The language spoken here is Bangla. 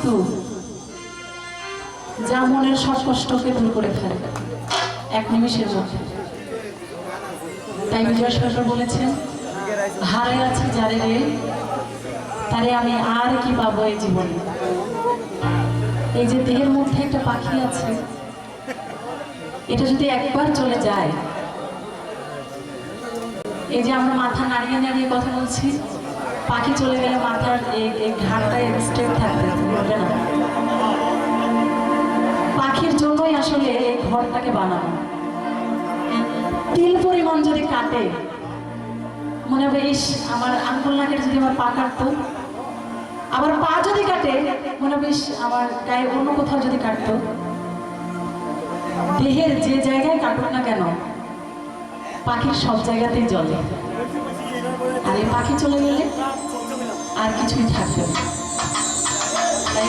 বস্তু যা মনের সব কষ্টকে দূর করে ফেলে এক নিমিষের মধ্যে। তাই বিজয় সরকার বলেছেন, হারে আছে যারে রে তারে আমি আর কি পাবো এই জীবনে। এই যে দেহের মধ্যে একটা পাখি আছে, এটা যদি একবার চলে যায়, এই যে আমরা মাথা নাড়িয়ে নাড়িয়ে কথা বলছি, পাখি চলে গেলে মাথার এই ঘাটটা স্ট্রেট থাকবে না। পাখির জন্যই আসলে এই ঘরটাকে বানানো। তিল পরিমাণ যদি কাটে, মনে হবে ইস আমার আঙ্গুল না কেটে যদি আমার পা কাটতো, আবার পা যদি কাটে মনে হবে ইস আমার গায়ে অন্য কোথাও যদি কাটতো। দেহের যে জায়গায় কাটুক না কেন, পাখির সব জায়গাতেই জ্বলে। আর এই পাখি চলে গেলে আর কিছুই থাকবে না। তাই